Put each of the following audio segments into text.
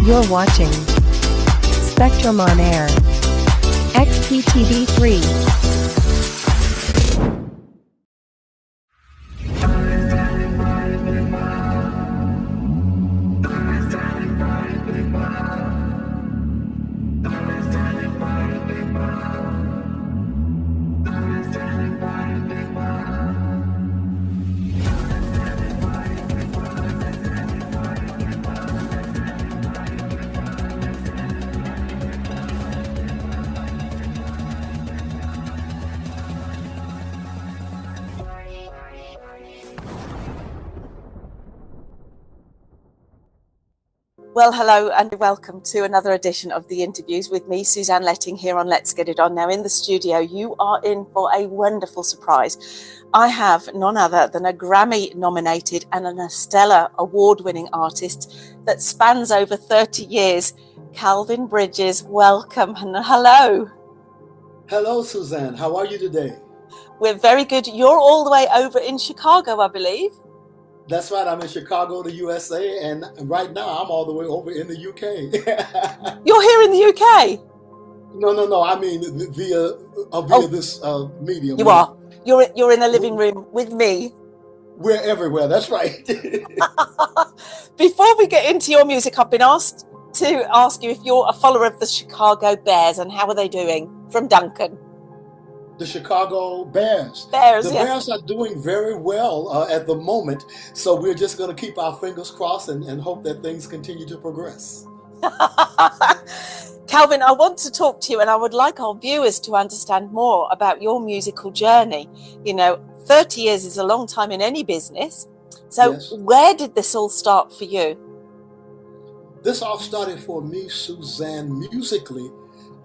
You're watching Spectrum on Air. XPTV3. Well, hello and welcome to another edition of The Interviews with me, Suzanne Letting, here on Let's Get It On. Now in the studio, you are in for a wonderful surprise. I have none other than a Grammy-nominated and an Estella award-winning artist that spans over 30 years. Calvin Bridges, welcome and hello. Hello, Suzanne. How are you today? We're very good. You're all the way over in Chicago, I believe. That's right. I'm in Chicago, the USA, and right now I'm all the way over in the UK. You're here in the UK? No. I mean via this medium. You are. You're in a living room with me. We're everywhere. That's right. Before we get into your music, I've been asked to ask you if you're a follower of the Chicago Bears and how are they doing? From Duncan. The Chicago Bears. Yes. Bears are doing very well at the moment, so we're just going to keep our fingers crossed and hope that things continue to progress. Calvin, I want to talk to you and I would like our viewers to understand more about your musical journey. 30 years is a long time in any business. So yes. Where did this all start for you? This all started for me, Suzanne, musically.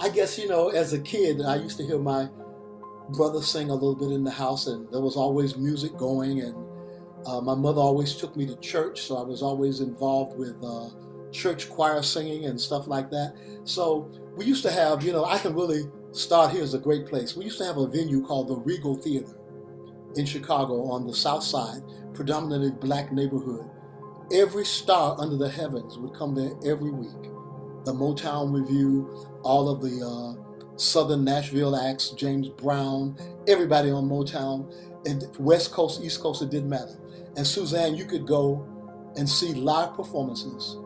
I guess, as a kid, I used to hear my brother sing a little bit in the house, and there was always music going, and my mother always took me to church, so I was always involved with church choir singing and stuff like that. So we used to have, I can really start here as a great place. We used to have a venue called the Regal Theater in Chicago on the south side, predominantly black neighborhood. Every star under the heavens would come there every week. The Motown Review, all of the Southern Nashville acts, James Brown, everybody on Motown, and West Coast, East Coast, it didn't matter. And Suzanne, you could go and see live performances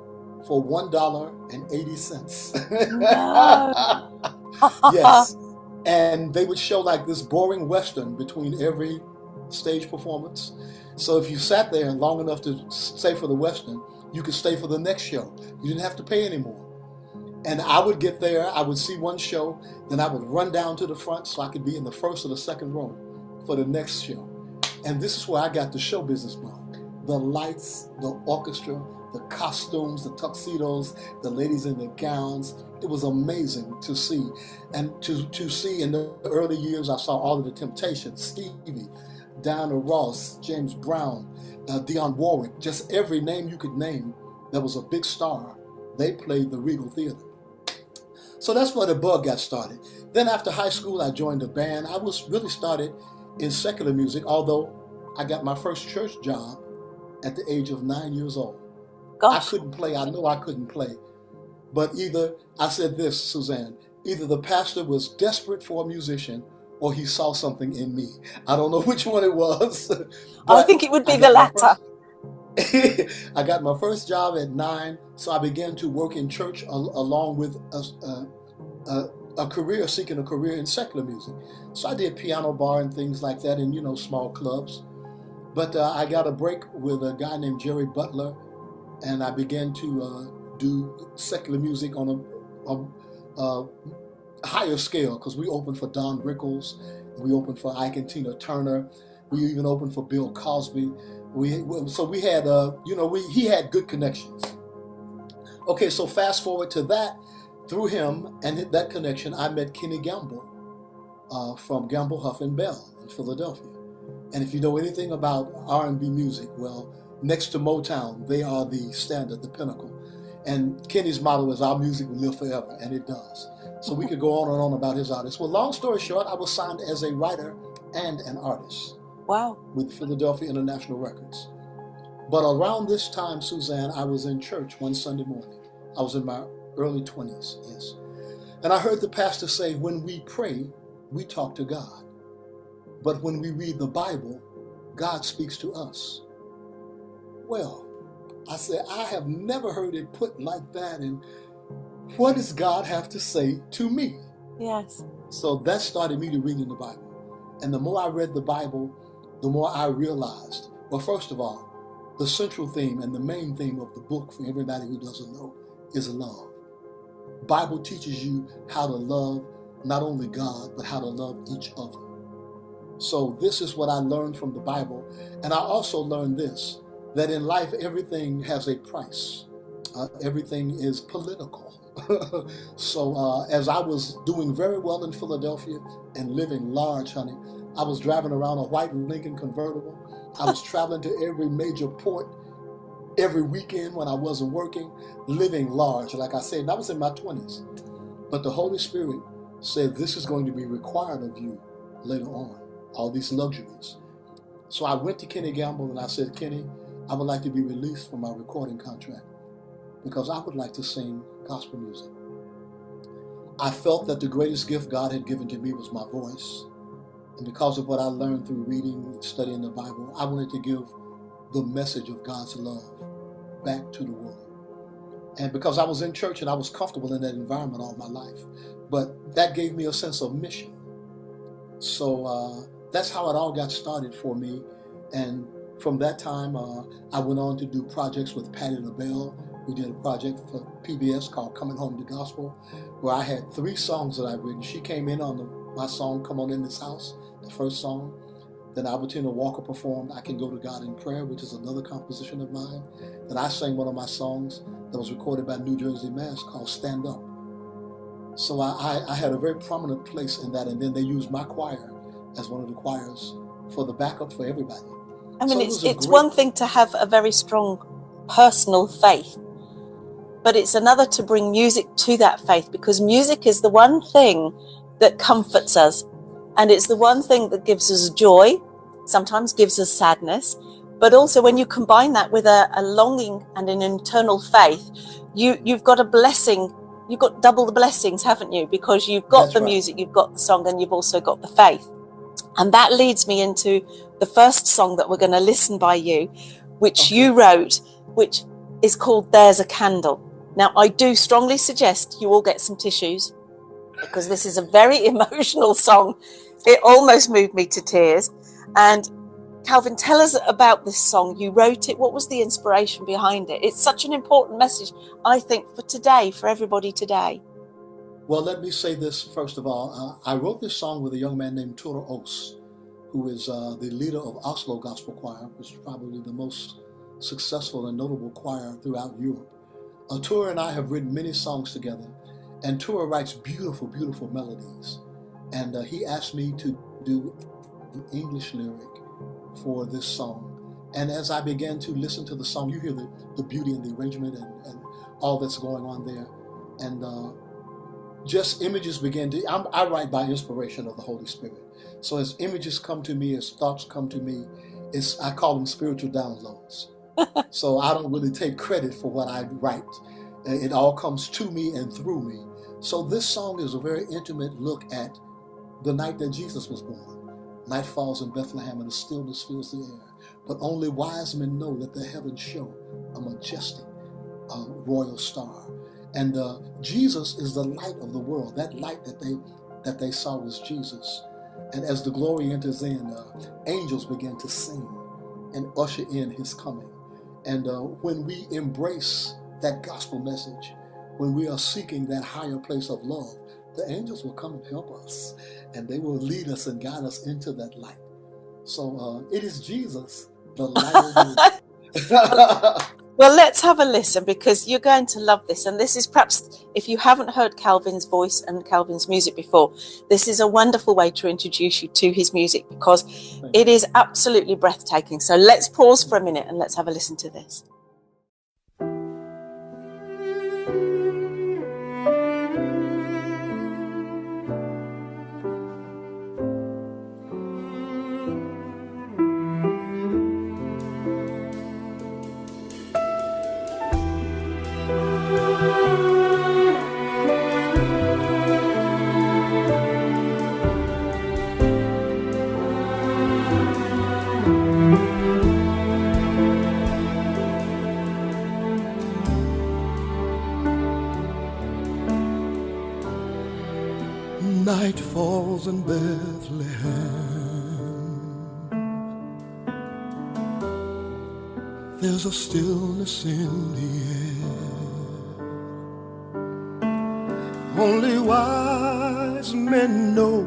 for $1.80. Yes. And they would show like this boring Western between every stage performance. So if you sat there long enough to stay for the Western, you could stay for the next show. You didn't have to pay anymore. And I would get there, I would see one show, then I would run down to the front so I could be in the first or the second row for the next show. And this is where I got the show business bug. The lights, the orchestra, the costumes, the tuxedos, the ladies in the gowns. It was amazing to see. And to see in the early years, I saw all of the Temptations, Stevie, Diana Ross, James Brown, Dionne Warwick, just every name you could name that was a big star. They played the Regal Theater. So that's where the bug got started. Then after high school, I joined a band. I was really started in secular music, although I got my first church job at the age of 9 years old. Gosh. I couldn't play. I know I couldn't play. But I said this, Suzanne, either the pastor was desperate for a musician or he saw something in me. I don't know which one it was. I think it would be the latter. I got my first job at 9, so I began to work in church along with seeking a career in secular music. So I did piano bar and things like that in, small clubs. But I got a break with a guy named Jerry Butler, and I began to do secular music on a higher scale, because we opened for Don Rickles, we opened for Ike and Tina Turner, we even opened for Bill Cosby. We had he had good connections. Okay, so fast forward to that. Through him and that connection, I met Kenny Gamble from Gamble, Huff and Bell in Philadelphia. And if you know anything about R&B music, well, next to Motown, they are the standard, the pinnacle. And Kenny's motto is, "Our music will live forever," and it does. So we could go on and on about his artists. Well, long story short, I was signed as a writer and an artist. Wow. With Philadelphia International Records. But around this time, Suzanne, I was in church one Sunday morning, I was in my early 20s, yes. And I heard the pastor say, when we pray, we talk to God. But when we read the Bible, God speaks to us. Well, I said, I have never heard it put like that. And what does God have to say to me? Yes. So that started me to reading the Bible. And the more I read the Bible, the more I realized, well, first of all, the central theme and the main theme of the book, for everybody who doesn't know, is love. Bible teaches you how to love not only God, but how to love each other. So this is what I learned from the Bible. And I also learned this, that in life, everything has a price. Everything is political. So as I was doing very well in Philadelphia and living large, honey, I was driving around a white Lincoln convertible. I was traveling to every major port every weekend when I wasn't working, living large. Like I said, I was in my 20s. But the Holy Spirit said, this is going to be required of you later on, all these luxuries. So I went to Kenny Gamble and I said, Kenny, I would like to be released from my recording contract because I would like to sing gospel music. I felt that the greatest gift God had given to me was my voice. And because of what I learned through reading and studying the Bible, I wanted to give the message of God's love back to the world. And because I was in church and I was comfortable in that environment all my life, but that gave me a sense of mission. So that's how it all got started for me. And from that time, I went on to do projects with Patti LaBelle. We did a project for PBS called Coming Home to Gospel, where I had 3 songs that I'd written. She came in on my song, Come On In This House, the first song. Then Albertina Walker performed I Can Go to God in Prayer, which is another composition of mine. Then I sang one of my songs that was recorded by New Jersey Mass called Stand Up. So I had a very prominent place in that, and then they used my choir as one of the choirs for the backup for everybody. I mean, So it's one thing to have a very strong personal faith, but it's another to bring music to that faith, because music is the one thing that comforts us. And it's the one thing that gives us joy, sometimes gives us sadness, but also when you combine that with a longing and an internal faith, you've got a blessing. You've got double the blessings, haven't you? Because you've got That's the right. music, you've got the song, and you've also got the faith. And that leads me into the first song that we're going to listen by you, which you wrote, which is called There's a Candle. Now, I do strongly suggest you all get some tissues, because this is a very emotional song. It almost moved me to tears. And Calvin, tell us about this song. You wrote it. What was the inspiration behind it? It's such an important message, I think, for today, for everybody today. Well, let me say this first of all. I wrote this song with a young man named Ture Os, who is the leader of Oslo Gospel Choir, which is probably the most successful and notable choir throughout Europe. Ture and I have written many songs together, and Ture writes beautiful, beautiful melodies. And he asked me to do an English lyric for this song. And as I began to listen to the song, you hear the beauty and the arrangement and all that's going on there. And just images began to, I write by inspiration of the Holy Spirit. So as images come to me, as thoughts come to me, I call them spiritual downloads. So I don't really take credit for what I write. It all comes to me and through me. So this song is a very intimate look at the night that Jesus was born. Night falls in Bethlehem and the stillness fills the air. But only wise men know that the heavens show a majestic royal star. And Jesus is the light of the world. That light that they saw was Jesus. And as the glory enters in, angels begin to sing and usher in his coming. And when we embrace that gospel message, when we are seeking that higher place of love, the angels will come and help us, and they will lead us and guide us into that light. So it is Jesus, the light of the world. Well, let's have a listen, because you're going to love this. And this is perhaps, if you haven't heard Calvin's voice and Calvin's music before, this is a wonderful way to introduce you to his music, because it is absolutely breathtaking. So let's pause for a minute and let's have a listen to this. night falls in Bethlehem, there's a stillness in the air. Only wise men know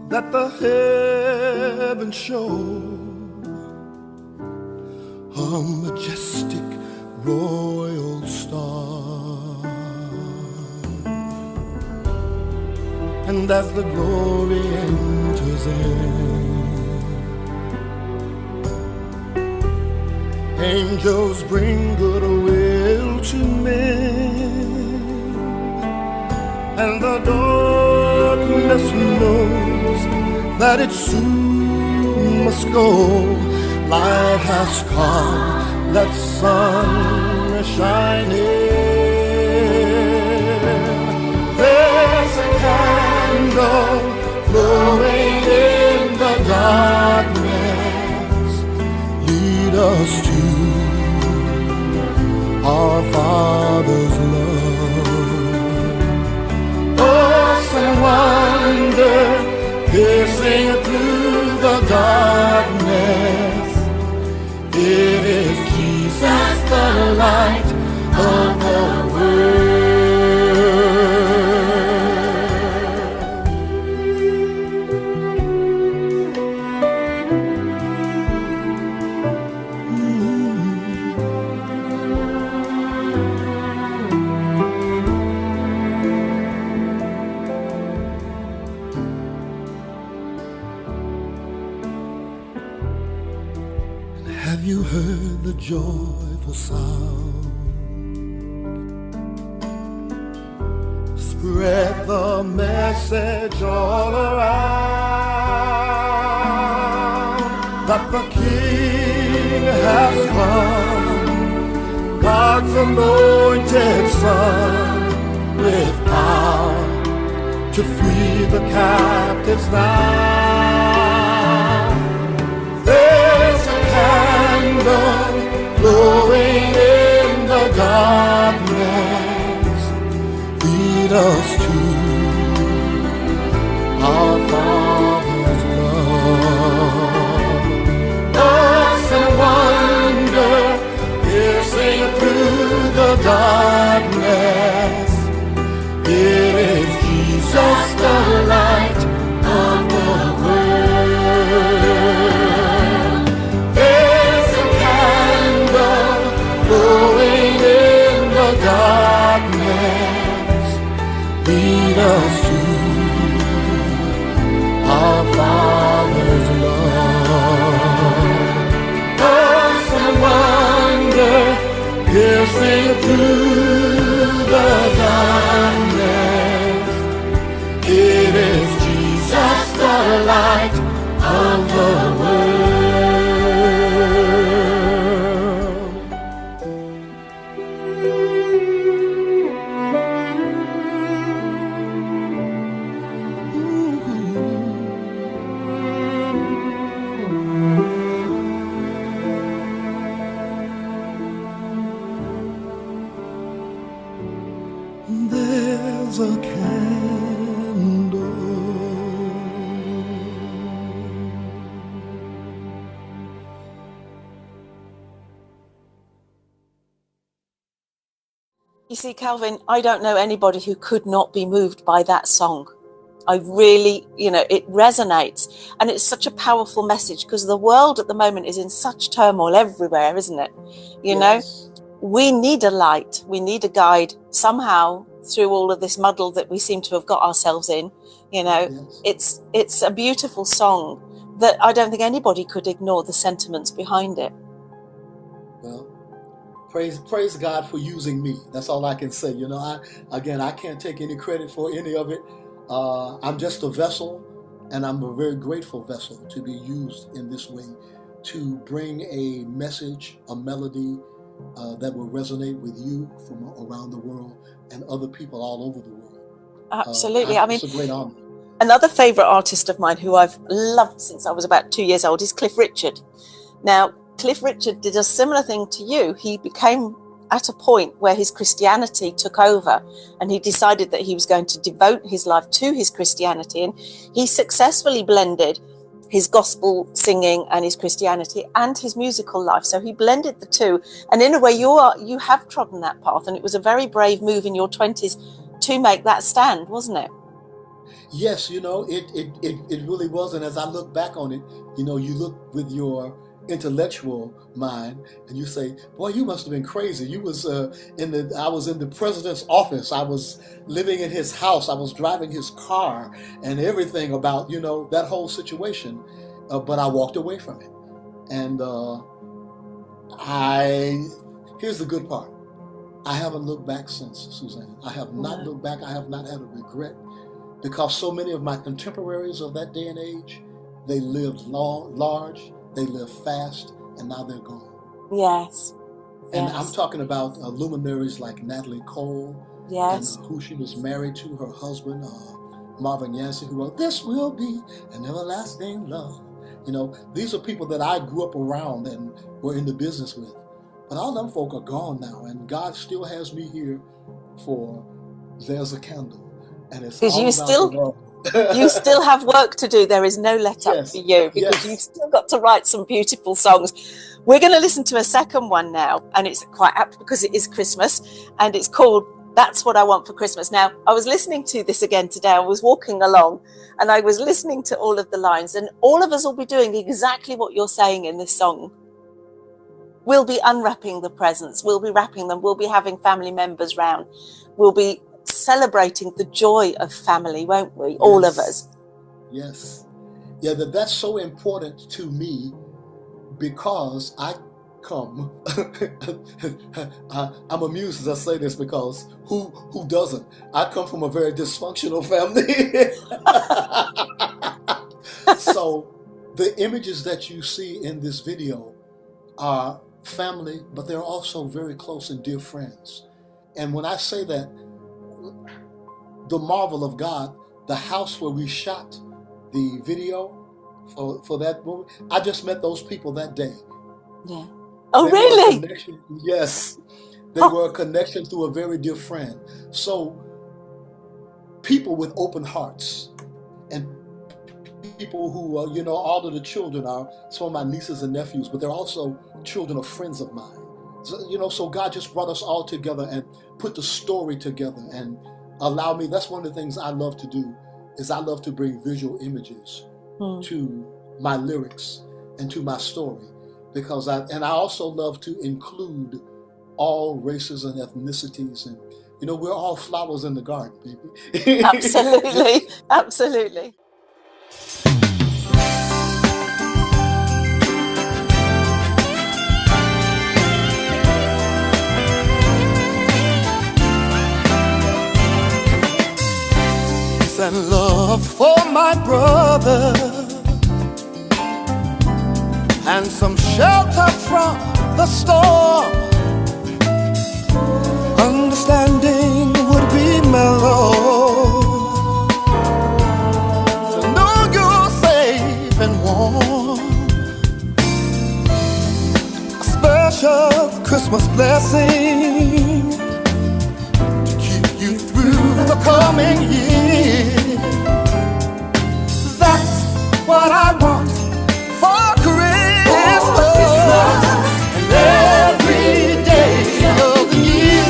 that the heavens show a majestic royal star. And as the glory enters in, angels bring goodwill to men, and the darkness knows that it soon must go. Light has come, let sun shining. There's a candle glowing in the darkness. Lead us to our Father's love. Awesome wonder, piercing through the darkness. It is Jesus, the light of the Have you heard the joyful sound? Spread the message all around that the King has come, God's anointed Son, with power to free the captives now. There's a candle glowing in the darkness. Lead us to our Father's love. Awesome wonder, piercing through the darkness. It is Jesus, the light of the world. There's a candle glowing in the darkness. Lead us to our Father's love. Awesome wonder, piercing through the darkness. It is Jesus, the light of the world. There's a candle. You see, Calvin, I don't know anybody who could not be moved by that song. I really, it resonates, and it's such a powerful message because the world at the moment is in such turmoil everywhere, isn't it? Yes. We need a light, we need a guide somehow through all of this muddle that we seem to have got ourselves in. Yes. It's a beautiful song that I don't think anybody could ignore the sentiments behind it. Well, praise God for using me. That's all I can say. I can't take any credit for any of it. I'm just a vessel, and I'm a very grateful vessel to be used in this way to bring a message, a melody that will resonate with you from around the world and other people all over the world. Absolutely. It's a great honor. Another favourite artist of mine who I've loved since I was about 2 years old is Cliff Richard. Now, Cliff Richard did a similar thing to you. He became at a point where his Christianity took over, and he decided that he was going to devote his life to his Christianity, and he successfully blended his gospel singing and his Christianity and his musical life. So he blended the two, and in a way you have trodden that path, and it was a very brave move in your 20s to make that stand, wasn't it? Yes, it really was. And as I look back on it, you look with your intellectual mind and you say, boy, you must have been crazy. I was in the president's office. I was living in his house. I was driving his car and everything about, that whole situation. But I walked away from it. And here's the good part. I haven't looked back since, Suzanne. I have not looked back. I have not had a regret, because so many of my contemporaries of that day and age, they lived large, they lived fast, and now they're gone. Yes. And I'm talking about luminaries like Natalie Cole, yes, and who she was married to, her husband, Marvin Yancey, who wrote, "This will be an everlasting love." These are people that I grew up around and were in the business with. But all them folk are gone now, and God still has me here for There's a Candle. And it's all you still have work to do. There is no let up for you, because you've still got to write some beautiful songs. We're going to listen to a second one now, and it's quite apt because it is Christmas, and it's called That's What I Want for Christmas. Now, I was listening to this again today. I was walking along and I was listening to all of the lines, and all of us will be doing exactly what you're saying in this song. We'll be unwrapping the presents. We'll be wrapping them. We'll be having family members round. We'll be celebrating the joy of family, won't we? Yes. All of us. Yes. Yeah, that's so important to me, because I come, I'm amused as I say this, because who doesn't? I come from a very dysfunctional family. So the images that you see in this video are family, but they're also very close and dear friends. And when I say that, the marvel of God, the house where we shot the video for that movie, I just met those people that day. Yeah. Oh, really? Yes. They were a connection through a very dear friend. So people with open hearts, and people who, all of the children are some of my nieces and nephews, but they're also children of friends of mine. So, so God just brought us all together and put the story together and allow me. That's one of the things I love to do, is I love to bring visual images to my lyrics and to my story, because I also love to include all races and ethnicities, and we're all flowers in the garden, baby. Absolutely, absolutely. And love for my brother, and some shelter from the storm. Understanding would be mellow, to know you're safe and warm. A special Christmas blessing to keep you through the coming year. That's what I want for Christmas, and every day of the year.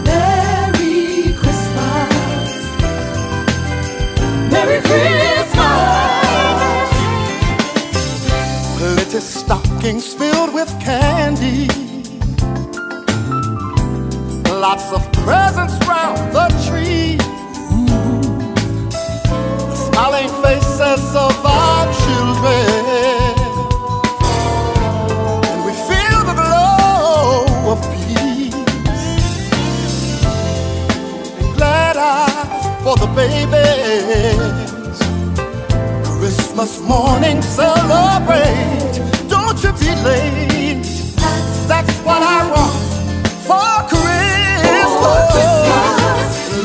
Merry Christmas, Merry Christmas. Plenty stockings filled with candy, lots of presents round the tree. The smiling faces of our children, and we feel the glow of peace. And glad eyes for the babies. Christmas morning celebrate. Don't you be late. That's what I want for Christmas.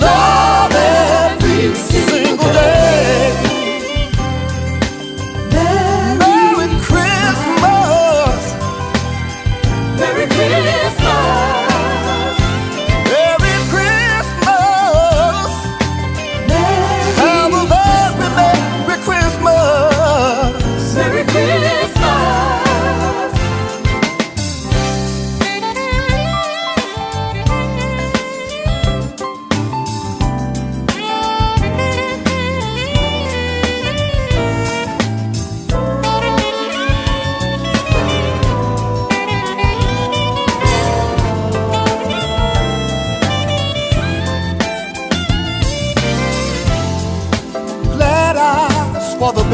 Love every single day. Merry Christmas, Merry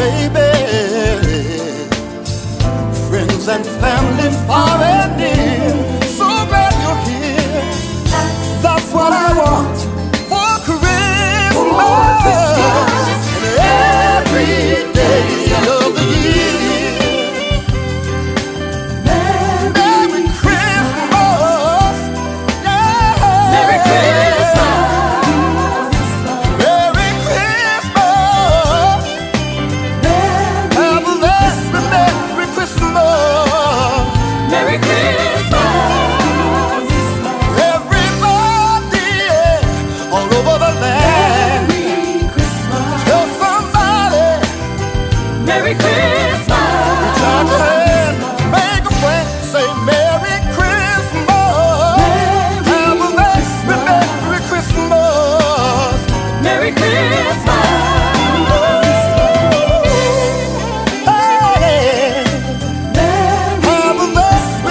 baby. Friends and family far and near, so glad you're here. That's what I want for Christmas. And every day of the year. Merry Christmas. Yeah. Merry Christmas. Merry Christmas. Have a Merry Christmas. Merry Christmas. Everybody all over the land. Merry Christmas. Tell somebody. Merry Christmas. Reach out your hand, make a friend, say Merry Christmas. Have a Merry Christmas. Merry Christmas. Hey. Have a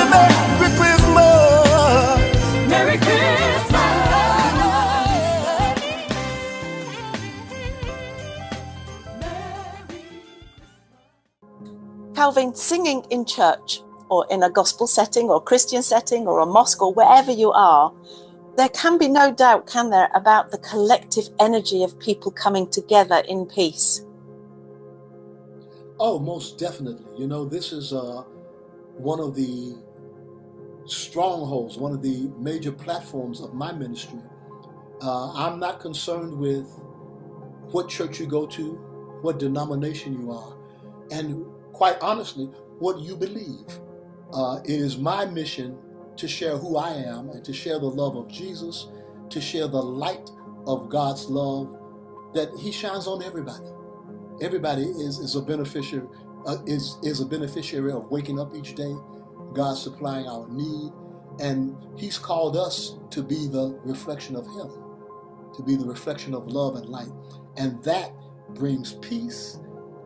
Merry Christmas. Merry Christmas. Calvin, singing in church or in a gospel setting or Christian setting or a mosque or wherever you are, there can be no doubt, can there, about the collective energy of people coming together in peace? Oh, most definitely. You know, this is one of the strongholds, one of the major platforms of my ministry. I'm not concerned with what church you go to, what denomination you are, and quite honestly, what you believe. It is my mission to share who I am and to share the love of Jesus, to share the light of God's love, that He shines on everybody. Everybody is a beneficiary is a beneficiary of waking up each day, God supplying our need, and He's called us to be the reflection of Him, to be the reflection of love and light, and that brings peace,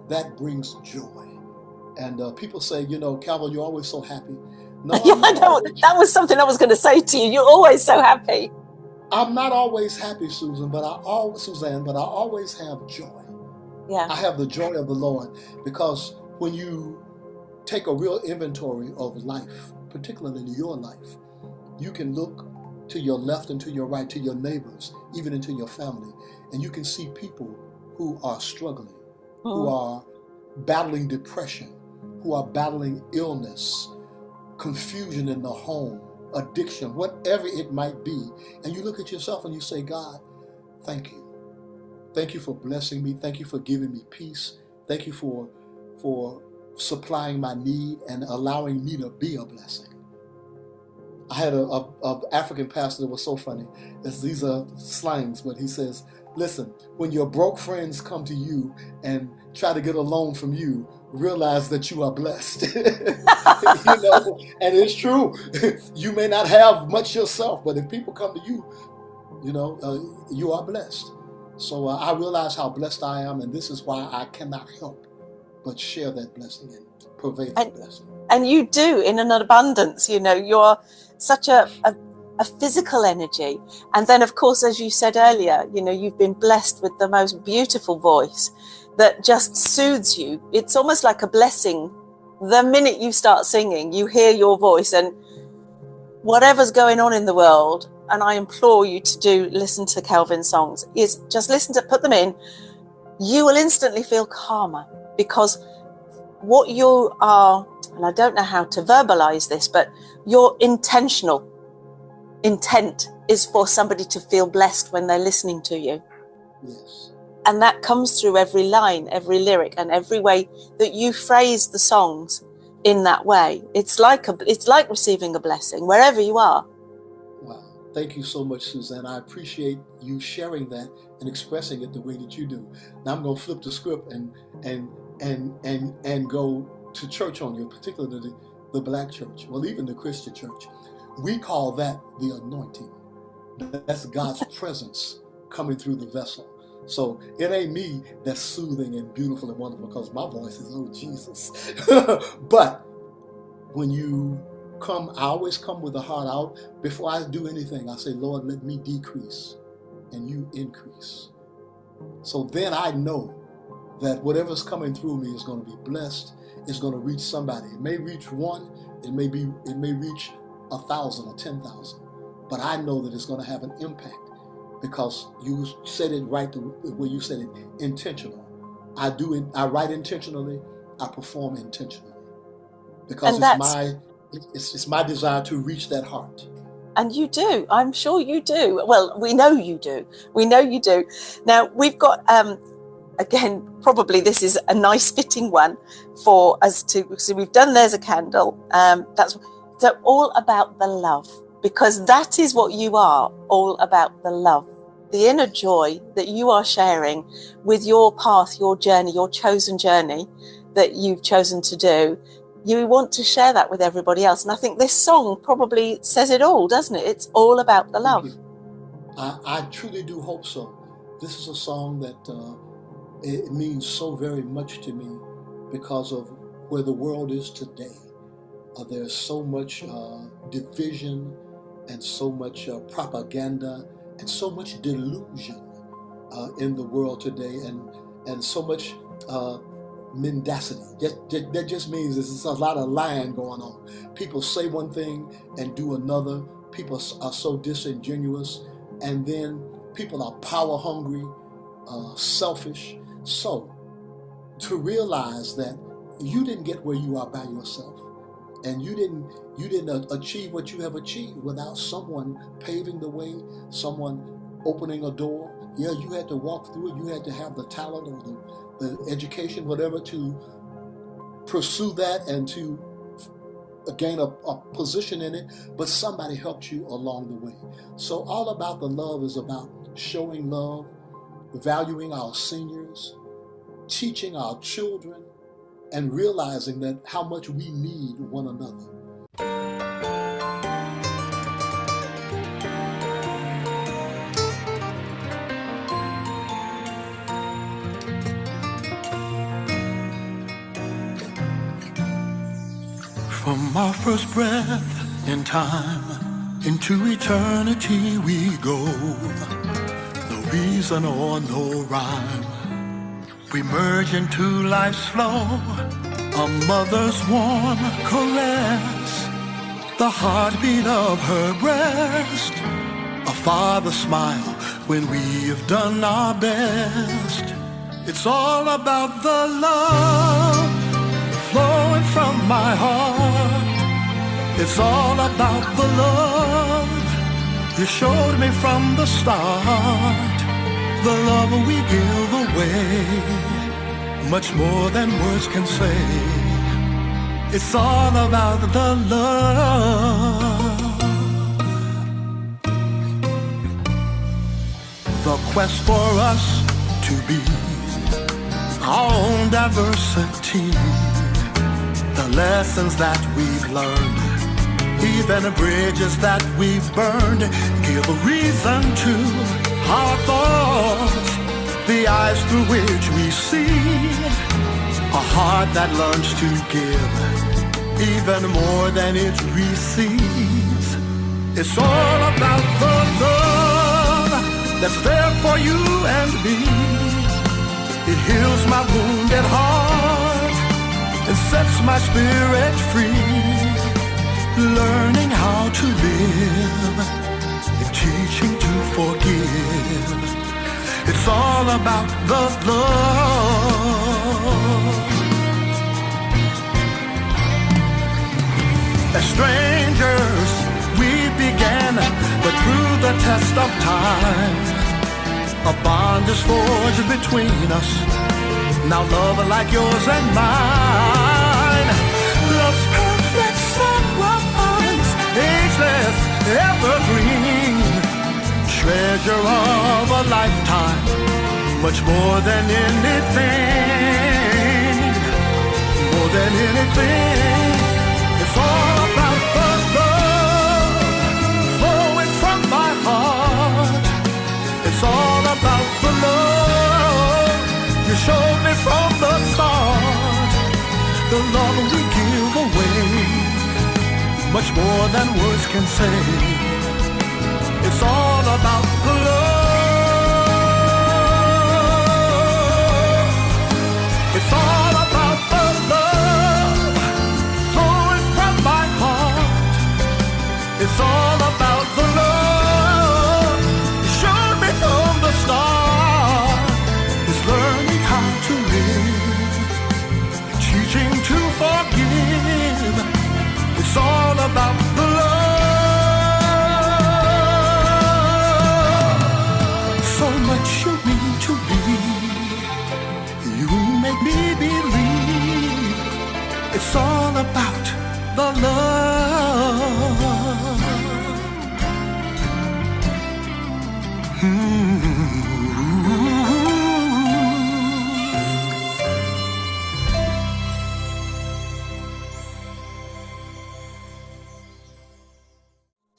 that brings joy. And people say, you know, Calvin, you're always so happy. No, Yeah, I know. That was something I was going to say to you. You're always so happy. I'm not always happy, Suzanne, but I always have joy. Yeah. I have the joy of the Lord, because when you take a real inventory of life, particularly your life, you can look to your left and to your right, to your neighbors, even into your family, and you can see people who are struggling, who are battling depression, who are battling illness, confusion in the home, addiction, whatever it might be. And you look at yourself and you say, God, thank you. Thank you for blessing me. Thank you for giving me peace. Thank you for supplying my need and allowing me to be a blessing. I had a African pastor that was so funny. These are slangs, but he says, listen, when your broke friends come to you and try to get a loan from you, realize that you are blessed. You know, and it's true. You may not have much yourself, but if people come to you, you know, you are blessed. So I realize how blessed I am, and this is why I cannot help but share that blessing and pervade that blessing. And you do in an abundance. You know, you're such a physical energy. And then, of course, as you said earlier, you know, you've been blessed with the most beautiful voice that just soothes you. It's almost like a blessing. The minute you start singing, you hear your voice, and whatever's going on in the world, and I implore you to listen to Calvin's songs, is just put them in. You will instantly feel calmer, because what you are, and I don't know how to verbalize this, but your intent is for somebody to feel blessed when they're listening to you. Yes. And that comes through every line, every lyric, and every way that you phrase the songs in that way. It's like receiving a blessing wherever you are. Wow. Thank you so much, Suzanne. I appreciate you sharing that and expressing it the way that you do. Now I'm going to flip the script and go to church on you, particularly the Black church, well, even the Christian church. We call that the anointing. That's God's presence coming through the vessel. So it ain't me that's soothing and beautiful and wonderful, because my voice is, oh, Jesus. But when you come, I always come with a heart out. Before I do anything, I say, Lord, let me decrease and you increase. So then I know that whatever's coming through me is going to be blessed. It's going to reach somebody. It may reach one. It may reach 1,000 or 10,000. But I know that it's going to have an impact because you said it right the way you said it, intentional. I write intentionally. I perform intentionally because it's my desire to reach that heart. And you do. I'm sure you do. Well, we know you do. We know you do. Now, we've got, again, probably this is a nice fitting one for us to, so we've done There's a Candle. That's so all about the love, because that is what you are, all about the love, the inner joy that you are sharing with your path, your journey, your chosen journey that you've chosen to do. You want to share that with everybody else. And I think this song probably says it all, doesn't it? It's all about the love. I truly do hope so. This is a song that it means so very much to me because of where the world is today. There's so much division and so much propaganda and so much delusion in the world today, and so much mendacity. That just means there's a lot of lying going on. People say one thing and do another. People are so disingenuous, and then people are power hungry, selfish. So to realize that you didn't get where you are by yourself, and you didn't achieve what you have achieved without someone paving the way, someone opening a door. Yeah, you had to walk through it. You had to have the talent or the education, whatever, to pursue that and to gain a position in it, but somebody helped you along the way. So all about the love is about showing love, valuing our seniors, teaching our children, and realizing that how much we need one another. From our first breath in time into eternity we go. No reason or no rhyme. We merge into life's flow. A mother's warm caress, the heartbeat of her breast. A father's smile when we have done our best. It's all about the love flowing from my heart. It's all about the love you showed me from the start. The love we give away, much more than words can say. It's all about the love. The quest for us to be our own diversity. The lessons that we've learned, even the bridges that we've burned, give a reason to our thoughts, the eyes through which we see. A heart that learns to give even more than it receives. It's all about the love that's there for you and me. It heals my wounded heart and sets my spirit free. Learning how to live and teaching to forgive. It's all about the love. As strangers we began, but through the test of time, a bond is forged between us. Now love like yours and mine. Love's perfect sacrifice, ageless, evergreen, treasure of a lifetime, much more than anything, more than anything. It's all about the love flowing from my heart. It's all about the love you showed me from the start. The love we give away, much more than words can say. It's all about the love.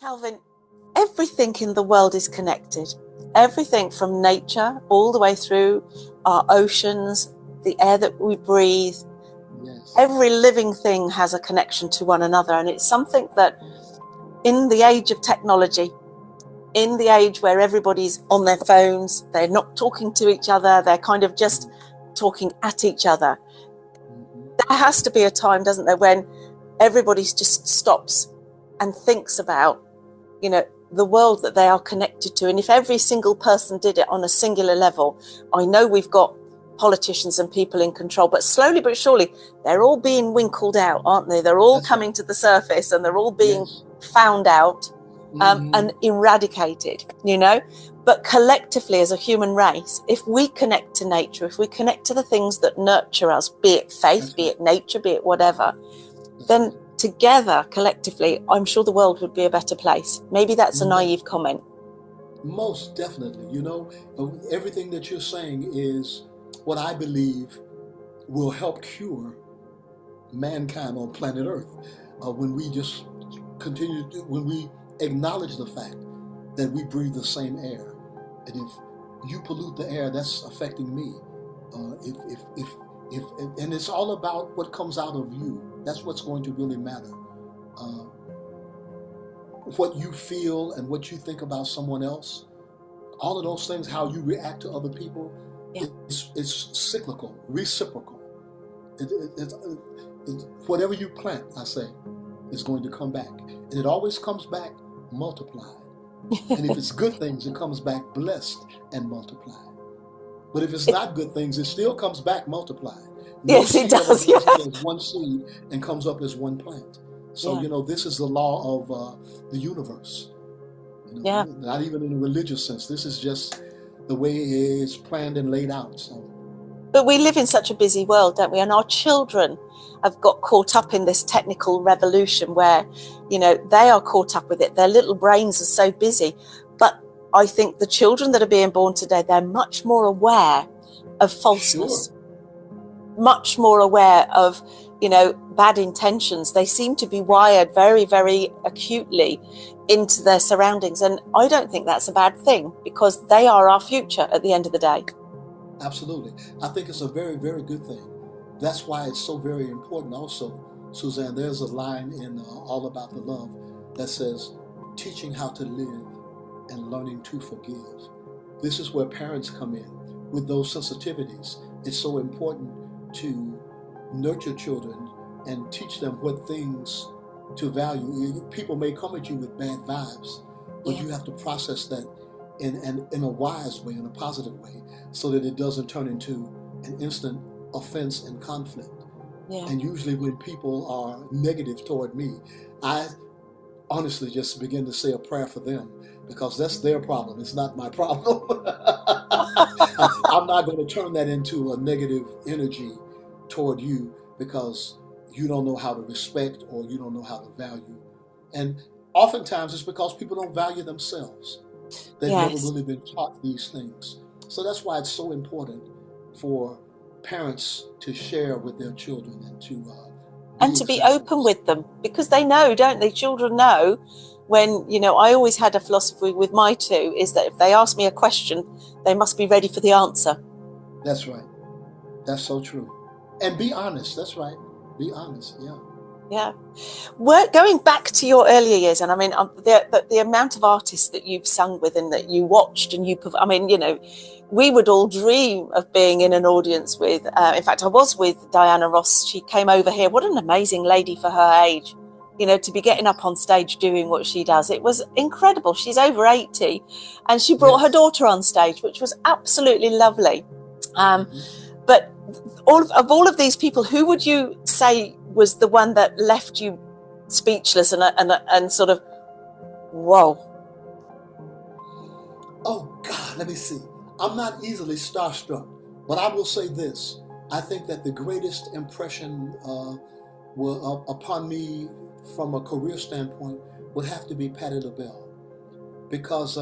Calvin, everything in the world is connected. Everything from nature all the way through our oceans, the air that we breathe. Yes. Every living thing has a connection to one another. And it's something that in the age of technology, in the age where everybody's on their phones, they're not talking to each other, they're kind of just talking at each other. There has to be a time, doesn't there, when everybody just stops and thinks about, you know, the world that they are connected to. And if every single person did it on a singular level, I know we've got politicians and people in control, but slowly but surely they're all being winkled out, aren't they? They're all coming to the surface, and they're all being found out and eradicated, you know. But collectively as a human race, if we connect to nature, if we connect to the things that nurture us, be it faith, be it nature, be it whatever, then together, collectively, I'm sure the world would be a better place. Maybe that's a naive comment. Most definitely. You know, everything that you're saying is what I believe will help cure mankind on planet Earth. When we just continue to, when we acknowledge the fact that we breathe the same air, and if you pollute the air, that's affecting me. And it's all about what comes out of you. That's what's going to really matter. What you feel and what you think about someone else, all of those things, how you react to other people, it's cyclical, reciprocal. Whatever you plant, I say, is going to come back. And it always comes back multiplied. And if it's good things, it comes back blessed and multiplied. But if it's not good things, it still comes back multiplied. Yes, it does. Yeah. As one seed and comes up as one plant. So, you know, this is the law of the universe. You know, not even in a religious sense. This is just the way it's planned and laid out. So. But we live in such a busy world, don't we? And our children have got caught up in this technical revolution where, you know, they are caught up with it. Their little brains are so busy. But I think the children that are being born today, they're much more aware of falseness, much more aware of, you know, bad intentions. They seem to be wired very, very acutely into their surroundings. And I don't think that's a bad thing, because they are our future at the end of the day. Absolutely. I think it's a very, very good thing. That's why it's so very important also, Suzanne. There's a line in All About the Love that says, teaching how to live and learning to forgive. This is where parents come in with those sensitivities. It's so important to nurture children and teach them what things to value. People may come at you with bad vibes, but you have to process that in a wise way, in a positive way, so that it doesn't turn into an instant offense and conflict. And usually when people are negative toward me, I honestly just begin to say a prayer for them, because that's their problem. It's not my problem. I'm not going to turn that into a negative energy toward you because you don't know how to respect or you don't know how to value. And oftentimes it's because people don't value themselves. They've never really been taught these things. So that's why it's so important for parents to share with their children and to be open with them, because they know, don't they? Children know when, you know, I always had a philosophy with my two, is that if they ask me a question, they must be ready for the answer. That's right. That's so true. And be honest. That's right. Be honest. Yeah. Yeah. Going back to your earlier years, and I mean, the amount of artists that you've sung with and that you watched and I mean, you know, we would all dream of being in an audience with, in fact, I was with Diana Ross. She came over here. What an amazing lady for her age, you know, to be getting up on stage doing what she does. It was incredible. She's over 80 and she brought her daughter on stage, which was absolutely lovely. But all of these people, who would you say was the one that left you speechless and sort of, whoa? Oh, God, let me see. I'm not easily starstruck, but I will say this. I think that the greatest impression upon me from a career standpoint would have to be Patti LaBelle. Because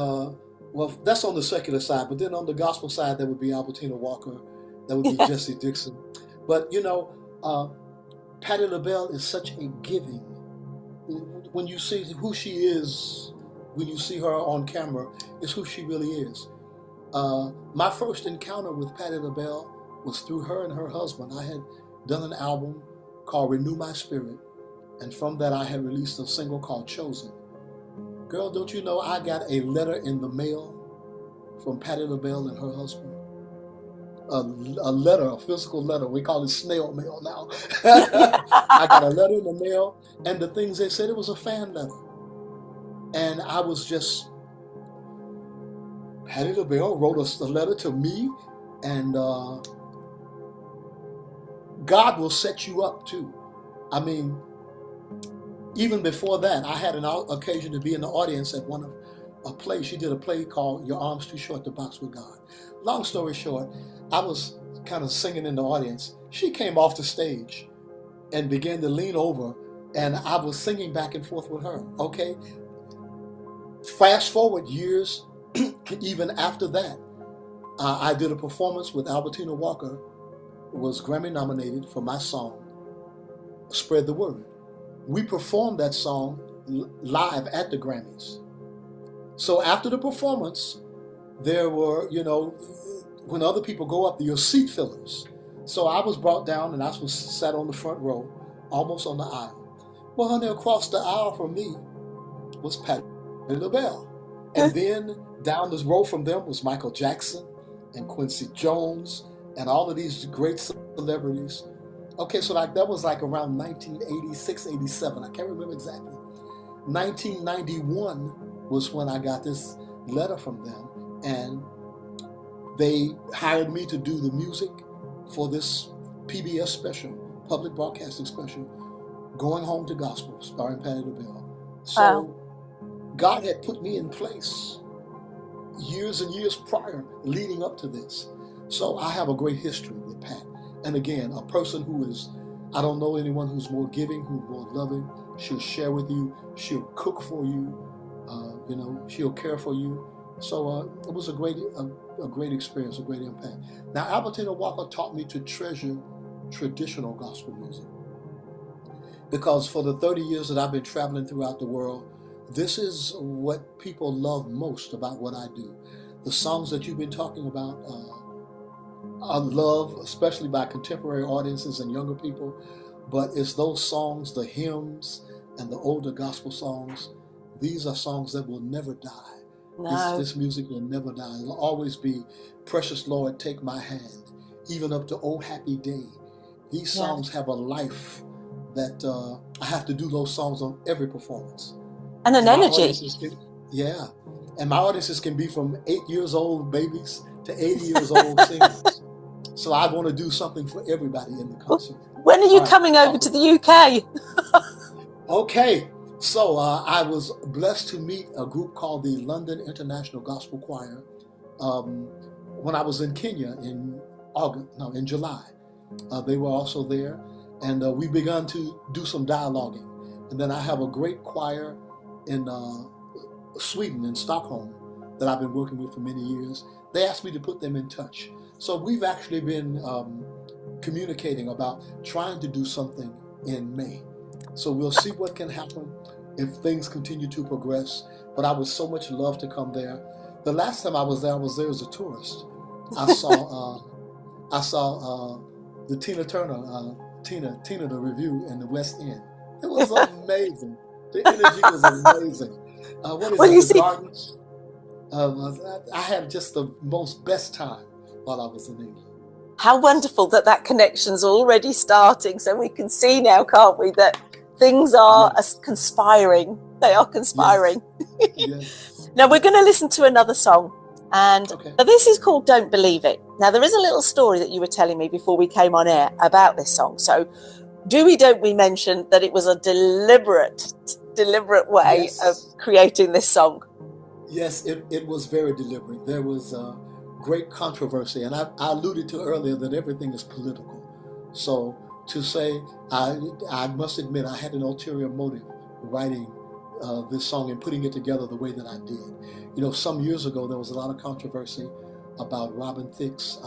Well, that's on the secular side, but then on the gospel side, that would be Albertina Walker, that would be Yeah. Jesse Dixon. But Patti LaBelle is such a giving. When you see who she is, when you see her on camera, is who she really is. My first encounter with Patti LaBelle was through her and her husband. I had done an album called Renew My Spirit, and from that I had released a single called Chosen. Girl, don't you know I got a letter in the mail from Patti LaBelle and her husband? A letter, a physical letter. We call it snail mail now. I got a letter in the mail, and the things they said, it was a fan letter. And I was just, Patti LaBelle wrote us a letter to me, and God will set you up too. I mean, even before that, I had an occasion to be in the audience at a play. She did a play called Your Arms Too Short to Box with God. Long story short, I was kind of singing in the audience. She came off the stage and began to lean over, and I was singing back and forth with her. Okay. Fast forward years, even after that, I did a performance with Albertina Walker, was Grammy nominated for my song, Spread the Word. We performed that song live at the Grammys. So after the performance, there were, when other people go up, there are seat fillers. So I was brought down and I was sat on the front row, almost on the aisle. Well, honey, across the aisle from me was Patti LaBelle. And then down this row from them was Michael Jackson and Quincy Jones and all of these great celebrities. Okay, so that was around 1986, 87. I can't remember exactly. 1991 was when I got this letter from them, and they hired me to do the music for this PBS special, public broadcasting special, Going Home to Gospel, starring Patti LaBelle. So God had put me in place years and years prior, leading up to this. So I have a great history with Pat. And again, a person who is, I don't know anyone who's more giving, who's more loving. She'll share with you. She'll cook for you. She'll care for you. So it was a great experience, a great impact. Now, Albertina Walker taught me to treasure traditional gospel music. Because for the 30 years that I've been traveling throughout the world, this is what people love most about what I do. The songs that you've been talking about, I love, especially by contemporary audiences and younger people, but it's those songs, the hymns and the older gospel songs. These are songs that will never die. No. This music will never die. It'll always be Precious Lord, Take My Hand, even up to Oh Happy Day. These songs have a life that I have to do those songs on every performance. And an energy. And my audiences can be from 8 years old babies to 80 years old singers. So I want to do something for everybody in the concert. When are you coming over to the UK? Okay, so I was blessed to meet a group called the London International Gospel Choir when I was in Kenya in July. They were also there, and we began to do some dialoguing. And then I have a great choir in Sweden, in Stockholm, that I've been working with for many years. They asked me to put them in touch. So we've actually been communicating about trying to do something in May. So we'll see what can happen if things continue to progress. But I would so much love to come there. The last time I was there as a tourist. I saw the Tina Turner, Tina the Review in the West End. It was amazing. The energy was amazing. The Gardens? I had just the best time while I was in England. How wonderful that connection's already starting. So we can see now, can't we, that things are conspiring. They are conspiring. Yes. Now we're going to listen to another song. And this is called Don't Believe It. Now there is a little story that you were telling me before we came on air about this song. So don't we mention that it was a deliberate way of creating this song? Yes, it was very deliberate. There was great controversy, and I alluded to earlier that everything is political. So to say, I must admit I had an ulterior motive writing this song and putting it together the way that I did. You know, some years ago there was a lot of controversy about Robin Thicke's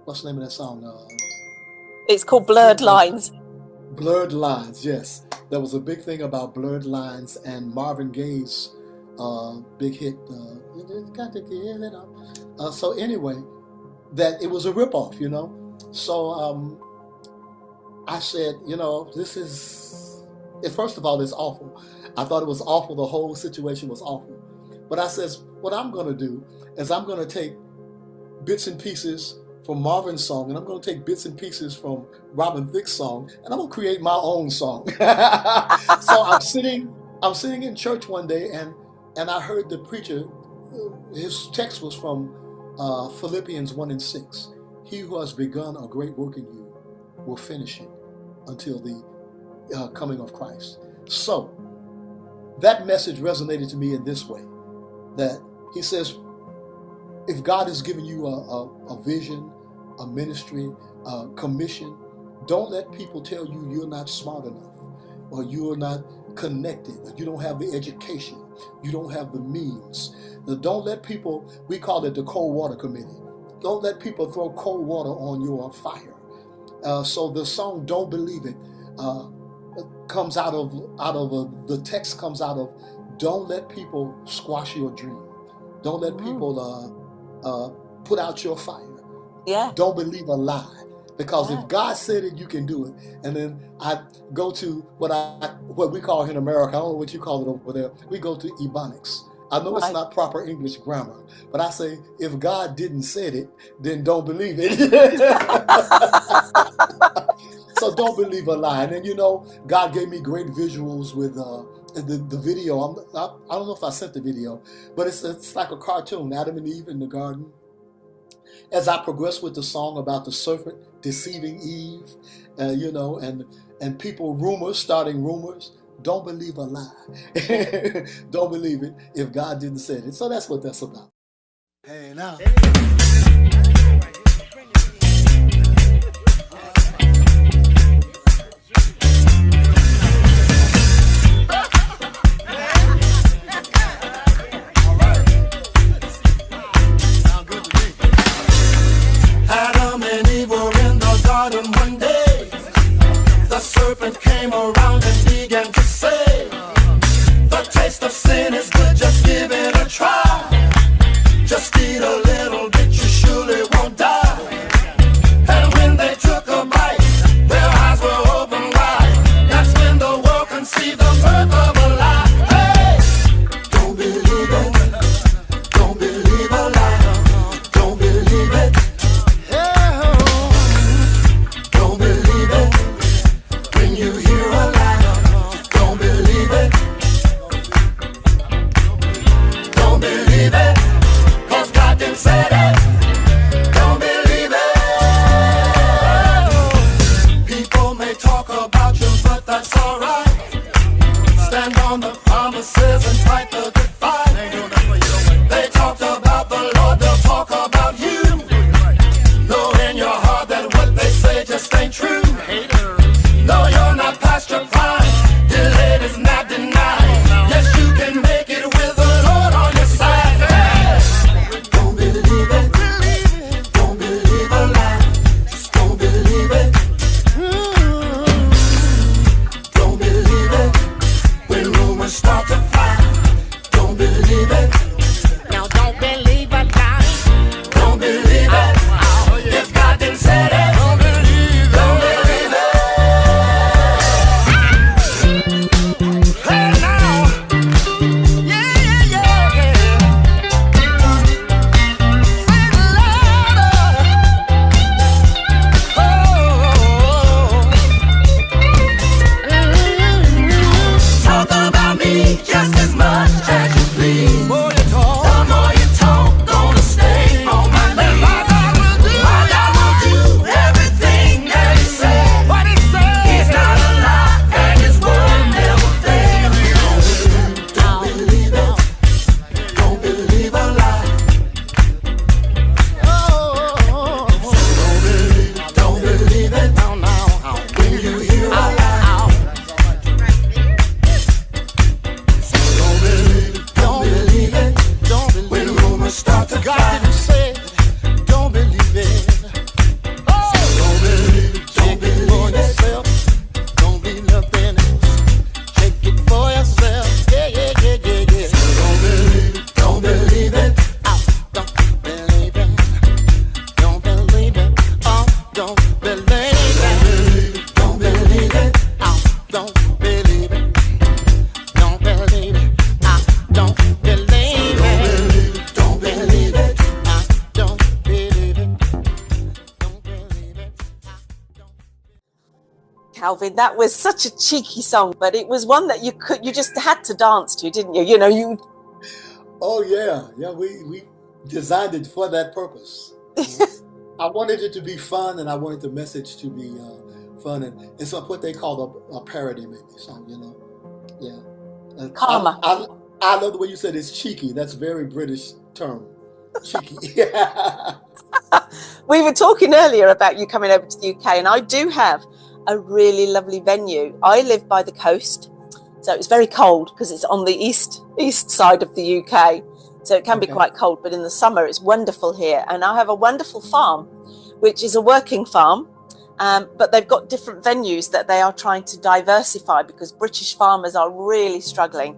what's the name of that song? It's called Blurred Lines. Blurred Lines, yes. There was a big thing about Blurred Lines and Marvin Gaye's big hit, You Just Got to Give It Up. So anyway, that it was a ripoff, you know. So I said, you know, this is, first of all, it's awful. I thought it was awful. The whole situation was awful. But I says, what I'm going to do is I'm going to take bits and pieces from Marvin's song, and I'm going to take bits and pieces from Robin Thicke's song, and I'm going to create my own song. So I'm sitting in church one day, and I heard the preacher. His text was from Philippians 1:6. He who has begun a great work in you will finish it until the coming of Christ. So that message resonated to me in this way, that he says, if God has given you a vision, a ministry, a commission, don't let people tell you you're not smart enough, or you're not connected, or you don't have the education, you don't have the means. Don't let people, we call it the cold water committee, don't let people throw cold water on your fire. So the song "Don't Believe It" comes out of the text comes out of, don't let people squash your dream. Don't let people put out your fire. Yeah. Don't believe a lie, because if God said it, you can do it. And then I go to what we call here in America. I don't know what you call it over there. We go to Ebonics. I know it's not proper English grammar, but I say, if God didn't say it, then don't believe it. So don't believe a lie. And then, you know, God gave me great visuals with the video. I don't know if I sent the video, but it's like a cartoon, Adam and Eve in the garden. As I progress with the song about the serpent deceiving Eve, you know, and people starting rumors, don't believe a lie. Don't believe it if God didn't say it. So that's what that's about. Hey, now. Adam and Eve were in the garden one day. The serpent came around and began to say, the taste of sin is good, just give it a try. Just eat a little bit, you surely won't die. And when they took a bite, their eyes were open wide. That's when the world conceived the birth of a lie. Hey! Don't believe it. Don't believe a lie. Don't believe it. Don't believe it when you hear a lie. Alvin, that was such a cheeky song, but it was one that you just had to dance to, didn't you? You know, you. Oh yeah, we designed it for that purpose. I wanted it to be fun, and I wanted the message to be fun, and it's what they call a parody, maybe. So yeah. Karma. I love the way you said it's cheeky. That's a very British term, cheeky. Yeah. We were talking earlier about you coming over to the UK, and I do have a really lovely venue. I live by the coast, so it's very cold because it's on the east side of the UK. So it can be quite cold, but in the summer it's wonderful here. And I have a wonderful farm, which is a working farm, but they've got different venues that they are trying to diversify because British farmers are really struggling.